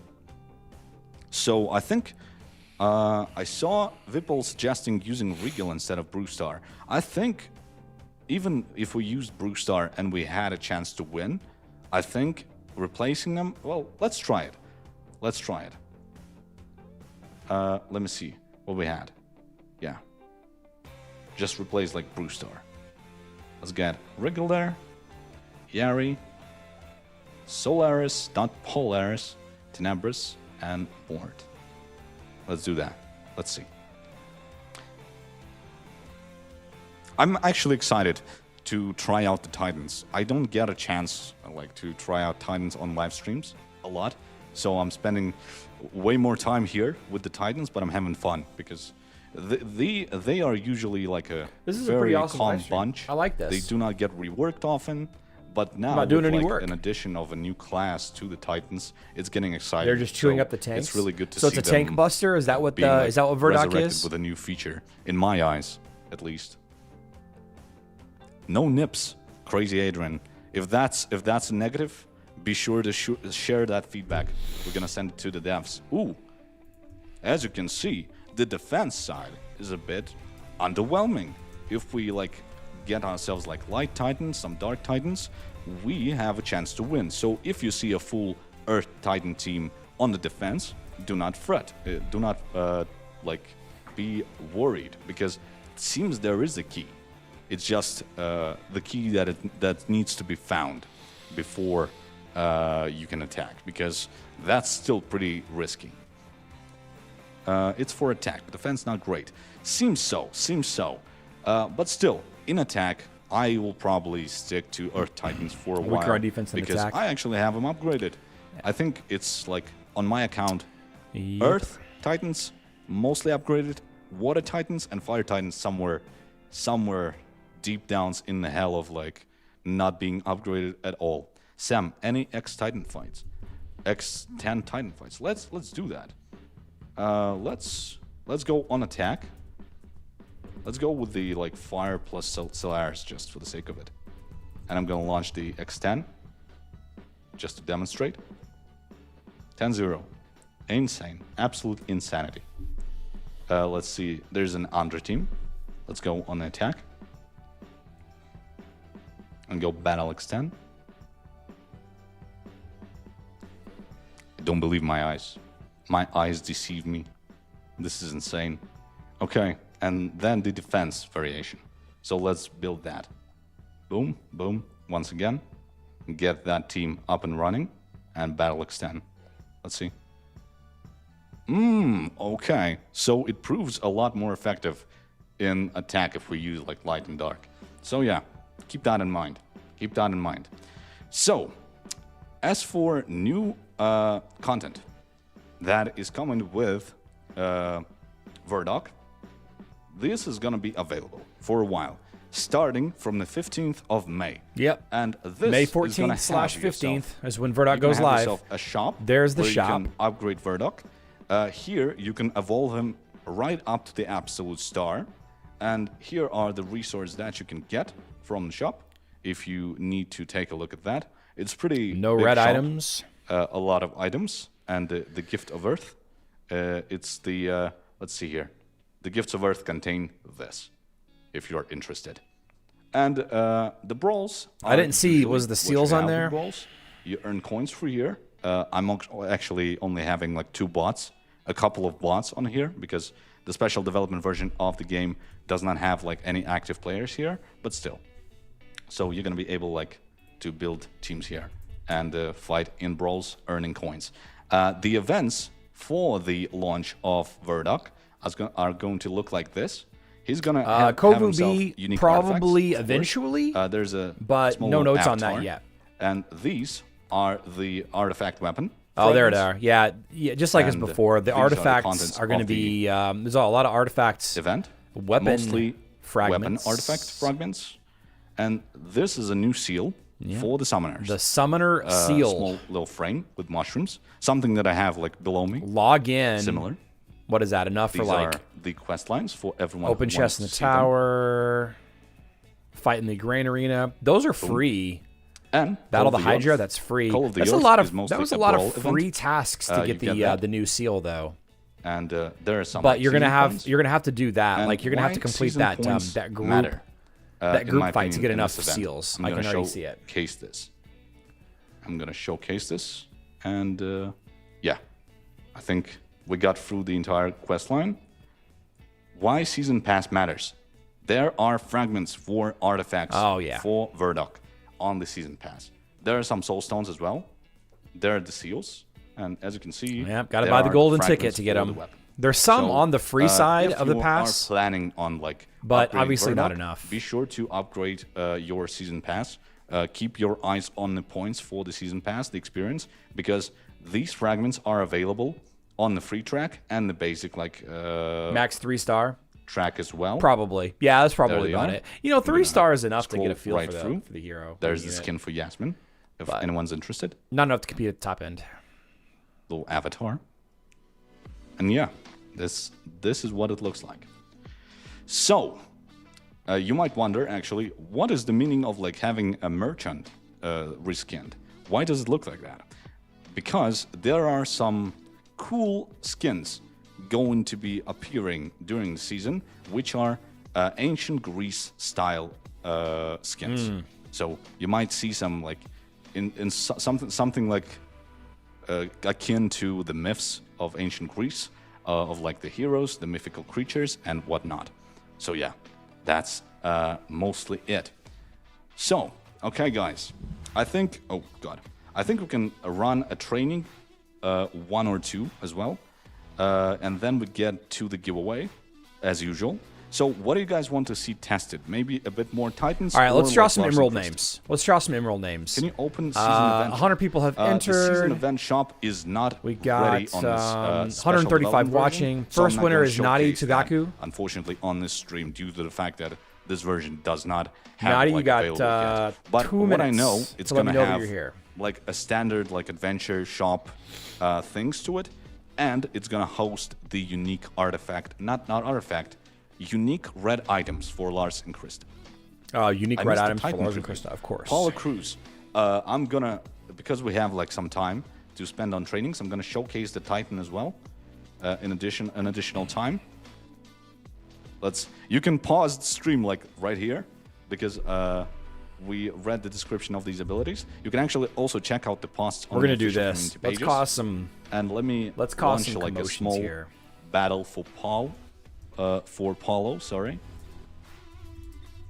So I think I saw Vipul suggesting using Regal instead of Brewstar. I think even if we used Brewstar and we had a chance to win, I think replacing them, well, let's try it. Let's try it. Let me see what we had. Yeah. Just replace like Brewstar. Let's get Regal there. Yari. Solaris, not Polaris. Tenebris and Board. Let's do that. Let's see. I'm actually excited to try out the Titans. I don't get a chance like to try out Titans on live streams a lot, so I'm spending way more time here with the Titans, but I'm having fun because they are usually like a very awesome calm live stream. bunch. I like this. They do not get reworked often, but now not doing with any like work. an addition of a new class to the Titans, it's getting exciting. They're just chewing So up the tanks. It's really good to so see it's a tank them buster. Is that what being, like, is that what Verdoc resurrected is? with a new feature, in my eyes, at least. No nips, Crazy Adrian. If that's a negative, be sure to share that feedback. We're gonna send it to the devs. Ooh, as you can see, the defense side is a bit underwhelming. If we like get ourselves like light titans, some dark titans, we have a chance to win. So if you see a full Earth Titan team on the defense, do not fret. Do not like be worried, because it seems there is a key. It's just the key that needs to be found before you can attack, because that's still pretty risky. It's for attack, but defense not great. Seems so. But still, in attack, I will probably stick to Earth Titans for a while. Weaker on defense and because attack. I actually have them upgraded. I think it's like on my account, Yep. Earth Titans mostly upgraded, Water Titans and Fire Titans somewhere deep down in the hell of like not being upgraded at all. Sam, any X-Titan fights? X10 Titan fights. Let's do that. Let's go on attack. Let's go with the like fire plus Solaris just for the sake of it. And I'm gonna launch the X10 just to demonstrate. 10-0. Insane. Absolute insanity. Let's see. There's an under team. Let's go on attack. And go battle X10. I don't believe my eyes. My eyes deceive me. This is insane. Okay, and then the defense variation. So let's build that. Boom, boom, once again. Get that team up and running and battle extend. Let's see. Okay. So it proves a lot more effective in attack if we use like light and dark. So yeah, keep that in mind. Keep that in mind. So, as for new content that is coming with Verdoc, this is going to be available for a while, starting from the 15th of May. Yep. And this May is gonna 14th/15th have is when Verdoc you're gonna goes have live. yourself a shop. There's the where shop. You can upgrade Verdoc. Here you can evolve him right up to the absolute star, and here are the resources that you can get from the shop. If you need to take a look at that, it's pretty. No big red shop. items. A lot of items, and the gift of Earth. It's the let's see here. The gifts of Earth contain this, if you're interested. And the brawls. I didn't see. usually Was the what seals you on have with there? Brawls. You earn coins for here. I'm actually only having like 2 bots, a couple of bots on here, because the special development version of the game does not have like any active players here, but still. So you're gonna be able like to build teams here and fight in brawls, earning coins. The events for the launch of Verdoc are going to look like this. He's gonna have Kovu himself B unique probably artifacts, of course. eventually, There's a but small no little notes on that avatar, yet. And these are the artifact weapon. Oh, there they fragments. are. Yeah, just like as And before, the these are the artifacts contents are going to of the be. There's a lot of artifacts. Event. Weapon Mostly fragments. weapon artifact fragments. And this is a new seal for the summoners. The summoner seal. Small little frame with mushrooms. Something that I have like below me. Log in. Similar. What is that? Enough These for like are the quest lines for everyone. open who chest in wants the to see them. tower, fight in the grain arena. Those are free. And Battle Call the of Hydra, Earth. that's free. Call of the That's a Earth lot is of mostly that was a a lot brawl of event. free tasks to You get get that. the new seal though. And there are some. But like, you're gonna season have points. to do that. And Like you're gonna have to why complete season that points that group matter, that in group my fight to opinion, get in enough this event. seals. I'm I gonna can already see it. Showcase this. I'm gonna showcase this, and yeah, I think we got through the entire quest line. Why season pass matters? There are fragments for artifacts. Oh, yeah. For verdoc on the season pass. There are some soul stones as well. There are the seals, and as you can see, Yep, got to there buy the are golden ticket fragments to get for the them. weapon. There's some So, on the free side if of the you pass, are planning on like, but upgrading obviously not Verdoc, enough. Be sure to upgrade your season pass. Keep your eyes on the points for the season pass, the experience, because these fragments are available on the free track and the basic like max 3-star. track as well. Probably. Yeah, that's There probably they about are. it. You know, 3-star is enough to Scroll get a feel right for through. the hero. There's the the unit. skin for Yasmin, if anyone's interested. Not enough to compete at the top end. Little avatar. And yeah, this is what it looks like. So, you might wonder, actually, what is the meaning of like having a merchant reskinned? Why does it look like that? Because there are some cool skins going to be appearing during the season, which are ancient Greece style skins. So you might see some like something like akin to the myths of ancient Greece, of like the heroes, the mythical creatures, and whatnot. So yeah, that's mostly it. So, okay, guys, I think, oh god, I think we can run a training, 1 or 2 as well, and then we get to the giveaway, as usual. So, what do you guys want to see tested? Maybe a bit more Titans? All right, let's or draw like some Larsson emerald Christa? names. Let's draw some emerald names. Can you open season event? 100 people have The season entered. event shop is not We got ready on this special 135 development version, watching. so I'm First not winner gonna is Nadi showcase that, Tsugaku. unfortunately, on this stream, due to the fact that this version does not have Nadi, you like, got available yet. But 2 what I minutes know, it's to let me gonna know that have you're here. like a standard like adventure shop things to it, and it's gonna host the unique artifact, not artifact, unique red items for Larsson Christa. Unique I red missed the items for Titan Larsson tribute. Christa, of course. Paula Cruz. I'm gonna, because we have like some time to spend on trainings, I'm gonna showcase the Titan as well. In addition, an additional time. You can pause the stream like right here, because we read the description of these abilities. You can actually also check out the posts on We're gonna the do official this. community Let's pages. cause some. And Let's cause launch some like a commotions small here. battle for Paulo, sorry.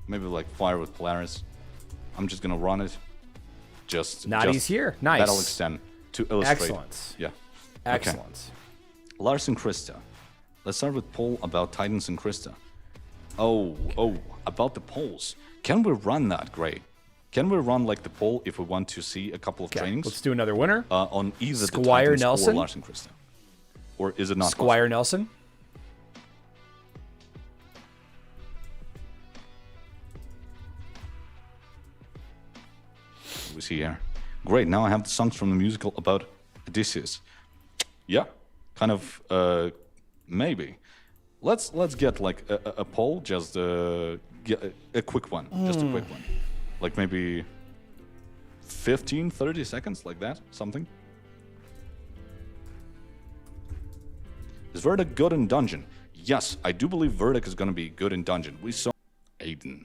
Maybe like fire with Polaris. I'm just gonna run it. Nadi's here. Nice. Battle extend to illustrate. Excellent. Yeah. Excellent. Larsson Christa. Let's start with poll about Titans and Christa. Oh, about the polls. Can we run that, Gray? Can we run like the poll if we want to see a couple of trainings? Let's do another winner. On either the Squire Titans Nelson? or Larsson Christa. Or is it not Squire Nelson. possible? We see here. Great, now I have the songs from the musical about Odysseus. Yeah, kind of, maybe. Let's get like a poll, just get a quick one, just a quick one. Like maybe 15, 30 seconds, like that, something. Is verdoc good in dungeon? Yes, I do believe verdoc is going to be good in dungeon. We saw Aiden.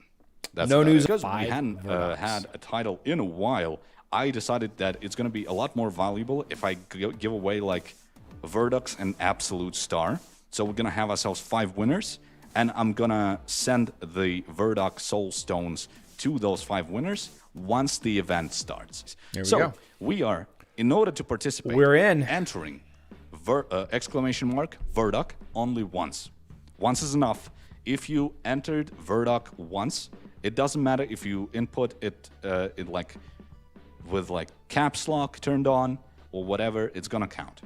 That's No news. because we 5 hadn't verdocs. had a title in a while. I decided that it's going to be a lot more valuable if I give away like verdocs and absolute star. So we're going to have ourselves 5 winners, and I'm going to send the verdoc soul stones to those 5 winners once the event starts. There we so go. we are, in order to participate, We're in. entering exclamation mark verdoc only once. Once is enough. if you entered verdoc once, it doesn't matter if you input it like with like caps lock turned on or whatever, it's gonna count.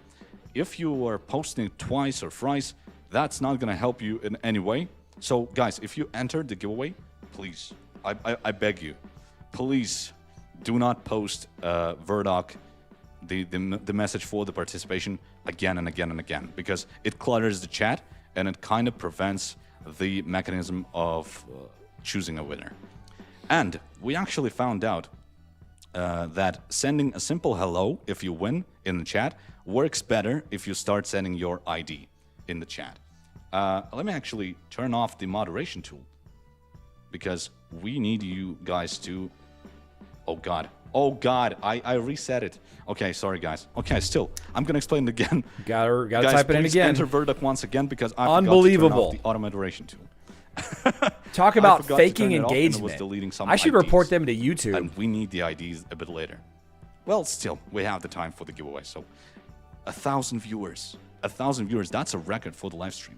If you are posting it twice or thrice, that's not gonna help you in any way. So guys, if you entered the giveaway, please, I beg you, please do not post verdoc, the message for the participation again and again and again, because it clutters the chat and it kind of prevents the mechanism of choosing a winner. And we actually found out that sending a simple hello if you win in the chat works better if you start sending your ID in the chat. Let me actually turn off the moderation tool, because we need you guys to... Oh God, I reset it. Okay, sorry guys. Okay, still, I'm gonna explain it again. Gotta Guys, type it in again. Enter verdoc once again, because I Unbelievable. forgot to turn off the auto moderation tool. Talk about faking engagement. I should IDs, report them to YouTube. and we need the IDs a bit later. Well, still, we have the time for the giveaway. So, 1,000 viewers. 1,000 viewers. That's a record for the live stream.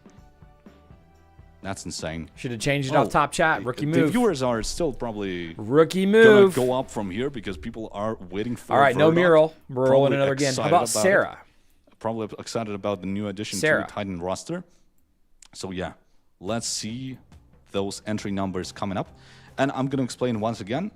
That's insane. Should have changed it off top chat. Rookie move. The viewers are still probably rookie move. gonna go up from here because people are waiting for. All right, no verdoc. mural. We're rolling Probably another again. How excited about about Sarah? it. Probably excited about the new addition Sarah. to the Titan roster. So yeah, let's see those entry numbers coming up, and I'm gonna explain once again.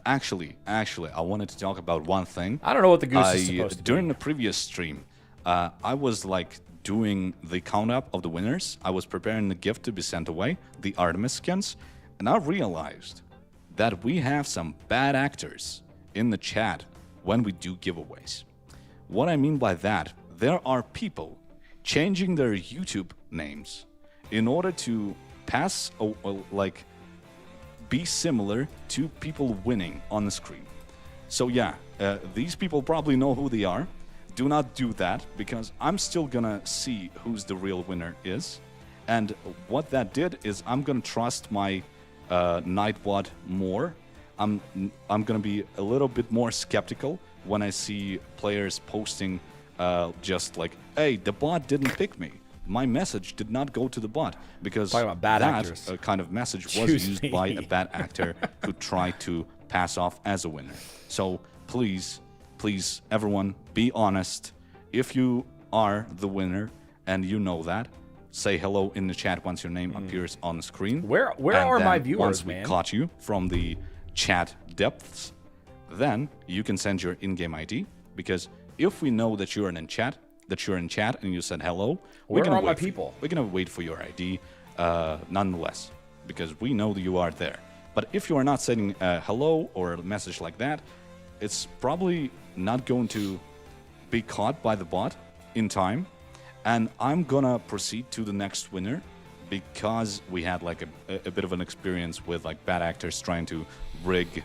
Actually, I wanted to talk about one thing. I don't know what the goose is supposed to do. During the previous stream, I was like doing the count up of the winners. I was preparing the gift to be sent away, the Artemis skins, and I realized that we have some bad actors in the chat when we do giveaways. What I mean by that, there are people changing their YouTube names in order to pass, like, be similar to people winning on the screen. So yeah, these people probably know who they are. Do not do that, because I'm still gonna see who's the real winner is. And what that did is I'm gonna trust my Nightbot more. I'm gonna be a little bit more skeptical when I see players posting just like, hey, the bot didn't pick me. My message did not go to the bot, because Talking about bad actors. kind of message was used by a bad actor who tried to pass off as a winner. So please, everyone, be honest. If you are the winner and you know that, say hello in the chat once your name appears on the screen. Where are my viewers, once man? we caught you from the chat depths, then you can send your in-game ID, because if we know that you're in chat, and you said hello, Where are my people? We're gonna wait for your ID, nonetheless, because we know that you are there. But if you are not sending hello or a message like that, it's probably not going to be caught by the bot in time, and I'm gonna proceed to the next winner, because we had like a bit of an experience with like bad actors trying to rig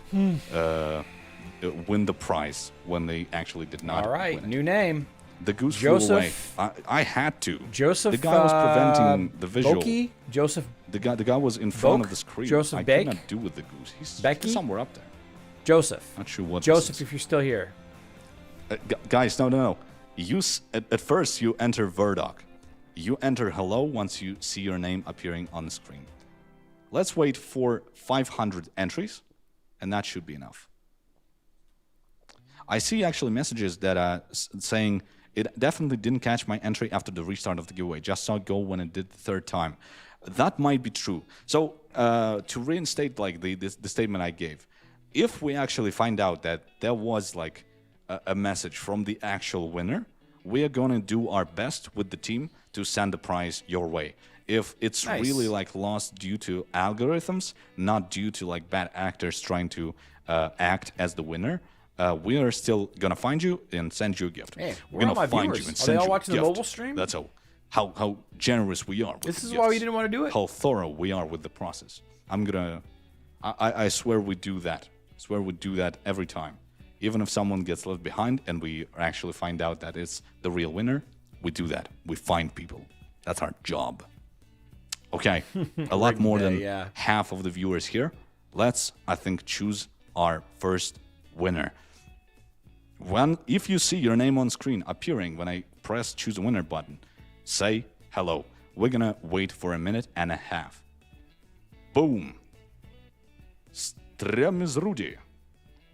win the prize when they actually did not. All right, win it. new name. The goose flew away. Joseph. I had to. Joseph. The guy was preventing the visual. Boki? Joseph. The guy was in front Bok? of the screen. Joseph I Bake? could not do with the goose. He's Becky? somewhere up there. Joseph. Not sure what. Joseph, this is. if you're still here. Guys, no. At first you enter verdoc. You enter hello once you see your name appearing on the screen. Let's wait for 500 entries, and that should be enough. I see actually messages that are saying it definitely didn't catch my entry after the restart of the giveaway. Just saw it go when it did the third time. That might be true. So to reinstate like the statement I gave, if we actually find out that there was like a message from the actual winner, we are going to do our best with the team to send the prize your way. If it's really like lost due to algorithms, not due to like bad actors trying to act as the winner, we are still gonna find you and send you a gift. Hey, we're gonna find you and send you a gift. Are they all watching the mobile stream? That's how generous we are. With This the is gifts. why we didn't want to do it. How thorough we are with the process. I swear we do that. I swear we do that every time. Even if someone gets left behind and we actually find out that it's the real winner, we do that. We find people. That's our job. Okay, a lot more than half of the viewers here. Let's, I think, choose our first winner. If you see your name on screen appearing when I press choose a winner button, say hello. We're gonna wait for a minute and a half. Boom. Strömsrudi.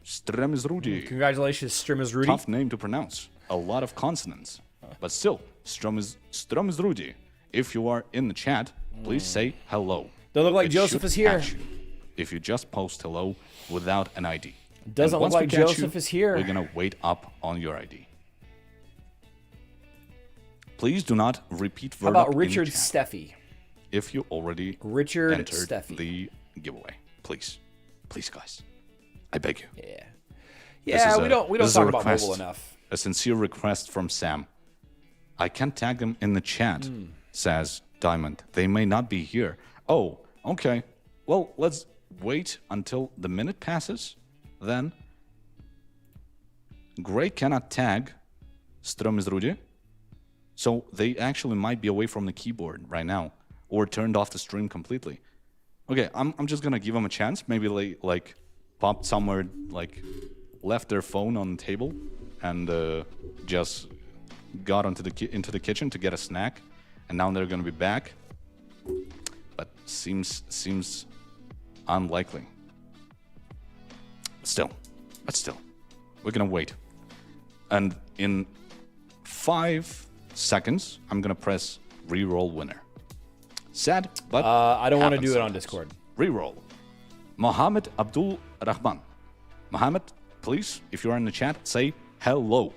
Strömsrudi. Congratulations, Strömsrudi. Tough name to pronounce. A lot of consonants. But still, Strömsrudi. If you are in the chat, please say hello. Doesn't look like It Joseph should is here. catch you if you just post hello without an ID. Doesn't And look once we like catch Joseph you, is here. We're going to wait up on your ID. Please do not repeat How verdoc about in the Richard chat Steffi? if you already Richard entered Steffi. the giveaway. Please. Please, guys. I beg you. Yeah. This Yeah, is we don't this is a talk about request, mobile enough. A sincere request from Sam. I can't tag them in the chat, says Diamond. They may not be here. Oh, okay. Well, let's wait until the minute passes. Then, Gray cannot tag Strömsrudi. So they actually might be away from the keyboard right now, or turned off the stream completely. Okay, I'm just gonna give them a chance. Maybe they like popped somewhere, like left their phone on the table, and just got into the kitchen to get a snack, and now they're gonna be back. But seems unlikely. But still, we're gonna wait, and in 5 seconds, I'm gonna press reroll winner. Sad, but I don't want to happens do it on sometimes. Discord. Reroll. Mohammed Abdul Rahman. Mohammed, please, if you are in the chat, say hello,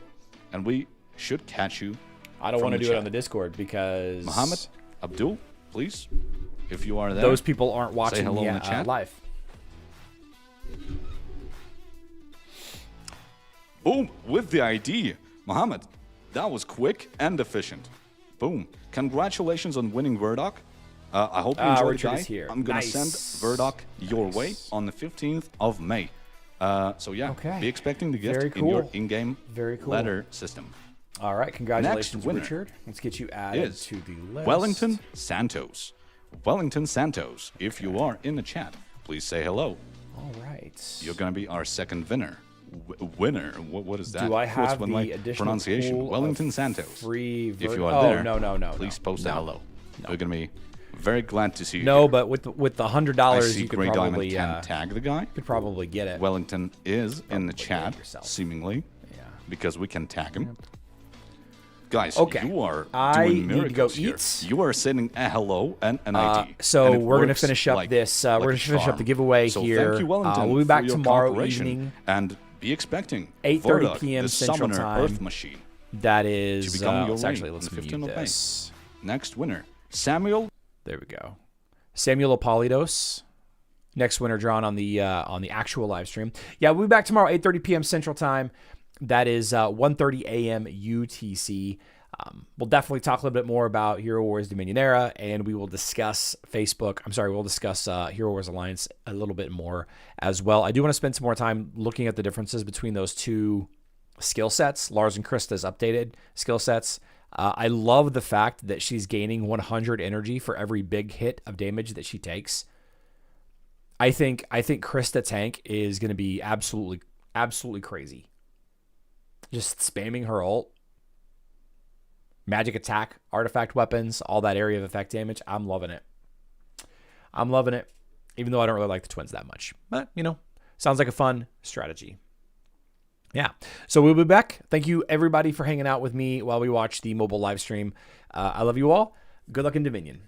and we should catch you. I don't from want to the do it chat. on the Discord because Mohammed Abdul, please, if you are there. those people aren't watching hello the, in the chat. live. Boom, with the ID. Mohammed, that was quick and efficient. Boom. Congratulations on winning Verdoc. I hope you enjoyed Richard it, is guys. here. I'm going to Nice. send Verdoc your way on the 15th of May. So yeah, Okay. be expecting the gift Very in your cool. in-game Very cool. letter system. All right, congratulations, Next winner Richard. Let's get you added Is to the list. Wellington Santos. Wellington Santos, if you are in the chat, please say hello. All right. You're going to be our second winner. Winner? What is that? Do I What's have with the my additional pronunciation? pool of Wellington Santos. free If you are oh, there, no, please post a No. hello. We're going to be very glad to see you. No, here. but with the I $100, see you could Grey probably Diamond can tag the guy. could probably get it. Wellington is in the Probably chat, yourself. seemingly, Yeah. because we can tag him. Guys, Okay. you are I doing need to go miracles here. eat. You are sending a hello and an ID. So and it we're gonna works finish up like- this. like we're a gonna finish up charm. the giveaway so here. Thank you, Wellington, We'll be back for your tomorrow cooperation. evening. And be expecting 8:30 Verdoc, p.m. the Central Summoner Time. Earth Machine. That is. To become your Actually, way let's on the mute 15th of May. this. Next winner, Samuel. There we go. Samuel Apolidos. Next winner drawn on the actual live stream. Yeah, we'll be back tomorrow, 8:30 p.m. Central Time. That is 1:30 a.m. UTC. We'll definitely talk a little bit more about Hero Wars Dominion Era, and we will discuss we'll discuss Hero Wars Alliance a little bit more as well. I do want to spend some more time looking at the differences between those two skill sets. Larsson Christa's updated skill sets. I love the fact that she's gaining 100 energy for every big hit of damage that she takes. I think Christa tank is going to be absolutely crazy. Just spamming her ult. Magic attack, artifact weapons, all that area of effect damage. I'm loving it. Even though I don't really like the twins that much. But, sounds like a fun strategy. Yeah. So we'll be back. Thank you, everybody, for hanging out with me while we watch the mobile live stream. I love you all. Good luck in Dominion.